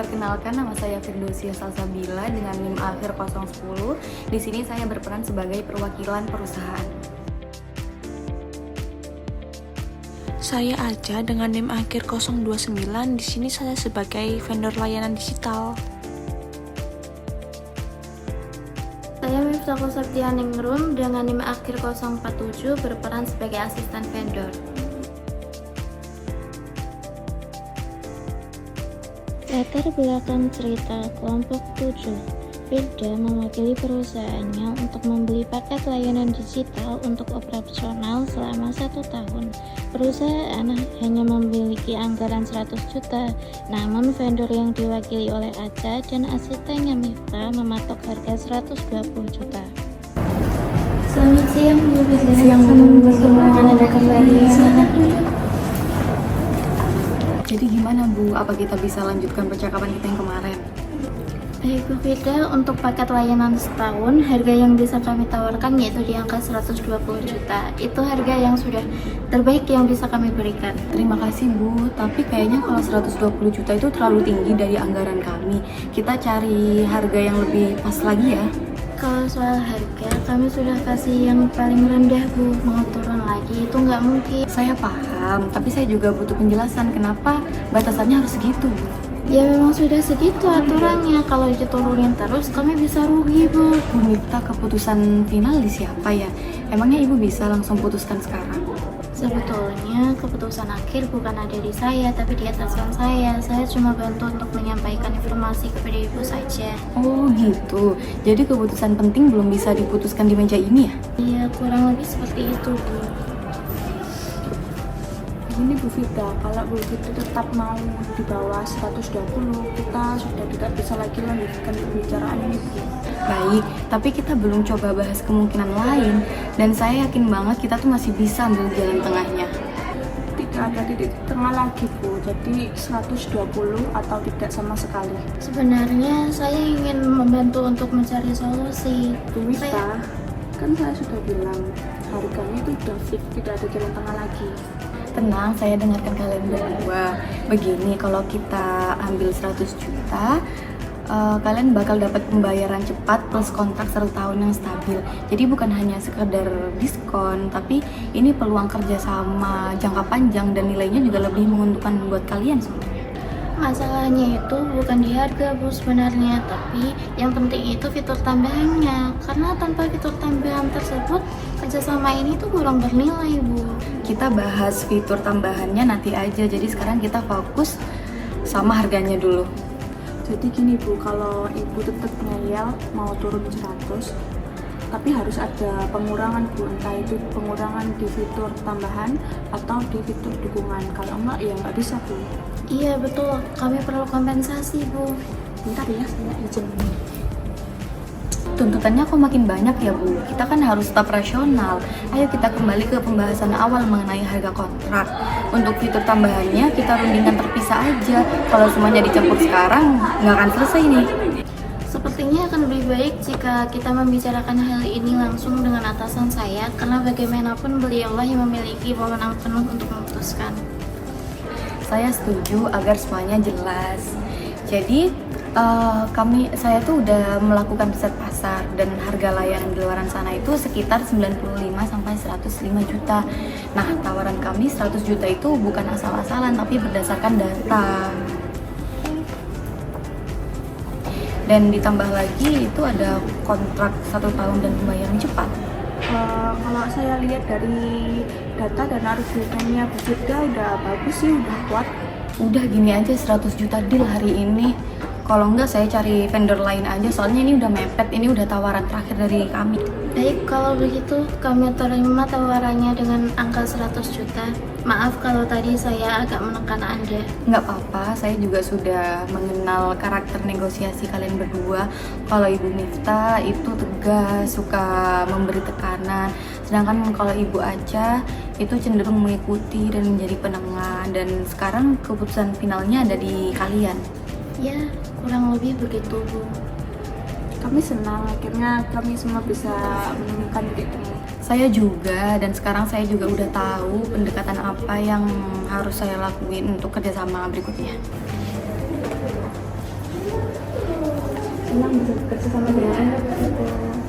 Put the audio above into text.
Perkenalkan, nama saya Firdausia Salsabila dengan NIM akhir 010. Di sini saya berperan sebagai perwakilan perusahaan. Saya Aja dengan NIM akhir 029. Di sini saya sebagai vendor layanan digital. Saya Miftahul Septianingrum dengan NIM akhir 047 berperan sebagai asisten vendor. Latar belakang cerita kelompok 7. Firda mewakili perusahaannya untuk membeli paket layanan digital untuk operasional selama 1 tahun. Perusahaan hanya memiliki anggaran 100 juta, namun vendor yang diwakili oleh Aca dan asistennya Miftah mematok harga 120 juta. Selamat siang Bu Firda. Siang, Bu. Bertemu Anda kembali. Jadi gimana Bu, apa kita bisa lanjutkan percakapan kita yang kemarin? Baik Bu Firda, untuk paket layanan setahun, harga yang bisa kami tawarkan yaitu di angka 120 juta. Itu harga yang sudah terbaik yang bisa kami berikan. Terima kasih Bu, tapi kayaknya kalau 120 juta itu terlalu tinggi dari anggaran kami. Kita cari harga yang lebih pas lagi ya. Kalau soal harga, kami sudah kasih yang paling rendah Bu. Mau turun lagi itu nggak mungkin. Saya paham, tapi saya juga butuh penjelasan kenapa batasannya harus segitu Bu. Ya memang sudah segitu aturannya. Kalau diturunin terus kami bisa rugi Bu. Bu Miftah, keputusan final di siapa ya? Emangnya Ibu bisa langsung putuskan sekarang? Sebetulnya keputusan akhir bukan ada di saya, tapi di atasan saya. Saya cuma bantu untuk menyampaikan informasi kepada Ibu saja. Oh gitu, jadi keputusan penting belum bisa diputuskan di meja ini ya? Iya, kurang lebih seperti itu Bu. Ini Bu Firda, kalau Bu Firda tetap mau di bawah 120, kita sudah tidak bisa lagi lanjutkan pembicaraan ini Bu. Baik, tapi kita belum coba bahas kemungkinan lain. Dan saya yakin banget kita tuh masih bisa ambil jalan tengahnya. Tidak ada titik tengah lagi Bu, jadi 120 atau tidak sama sekali. Sebenarnya saya ingin membantu untuk mencari solusi. Bu Miftah, kan saya sudah bilang harganya itu udah fix, tidak ada jalan tengah lagi. Tenang, saya dengarkan kalian berdua. Begini, kalau kita ambil 100 juta, kalian bakal dapat pembayaran cepat plus kontrak 1 tahun yang stabil. Jadi bukan hanya sekedar diskon, tapi ini peluang kerjasama jangka panjang dan nilainya juga lebih menguntungkan buat kalian sebenarnya. Masalahnya itu bukan di harga Bu sebenarnya, tapi yang penting itu fitur tambahannya. Karena tanpa fitur tambahan tersebut, kerjasama ini tuh kurang bernilai Bu. Kita bahas fitur tambahannya nanti aja, jadi sekarang kita fokus sama harganya dulu. Jadi gini Bu, kalau Ibu tetap ngeyel mau turun 100, tapi harus ada pengurangan Bu, entah itu pengurangan di fitur tambahan atau di fitur dukungan. Kalau enggak ya nggak bisa Bu. Iya betul, kami perlu kompensasi Bu. Bentar ya, saya izin. Tuntutannya kok makin banyak ya Bu? Kita kan harus tetap rasional. Ayo kita kembali ke pembahasan awal mengenai harga kontrak. Untuk fitur tambahannya kita rundingkan terpisah aja. Kalau semuanya dicampur sekarang nggak akan selesai nih. Sepertinya akan lebih baik jika kita membicarakan hal ini langsung dengan atasan saya, karena bagaimanapun beliaulah yang memiliki wewenang penuh untuk memutuskan. Saya setuju agar semuanya jelas. Jadi saya tuh udah melakukan riset pasar dan harga layanan di luaran sana itu sekitar 95 sampai 105 juta. Nah, tawaran kami 100 juta itu bukan asal-asalan tapi berdasarkan data. Dan ditambah lagi itu ada kontrak 1 tahun dan pembayaran cepat. Kalau saya lihat dari data dan argumennya Bu Firda udah bagus sih, udah kuat. Udah gini aja 100 juta deal hari ini. Kalau enggak saya cari vendor lain aja, soalnya ini udah mepet, ini udah tawaran terakhir dari kami. Baik, kalau begitu kami terima tawarannya dengan angka 100 juta. Maaf kalau tadi saya agak menekan Anda. Nggak apa-apa, saya juga sudah mengenal karakter negosiasi kalian berdua. Kalau Ibu Miftah itu tegas, suka memberi tekanan. Sedangkan kalau Ibu Aca itu cenderung mengikuti dan menjadi penengah. Dan sekarang keputusan finalnya ada di kalian. Ya, kurang lebih begitu Bu. Kami senang akhirnya kami semua bisa menemukan titik temu. Saya juga, dan sekarang saya juga udah tahu pendekatan apa yang harus saya lakuin untuk kerjasama berikutnya. senang bisa bekerja sama dengan Anda, Bu.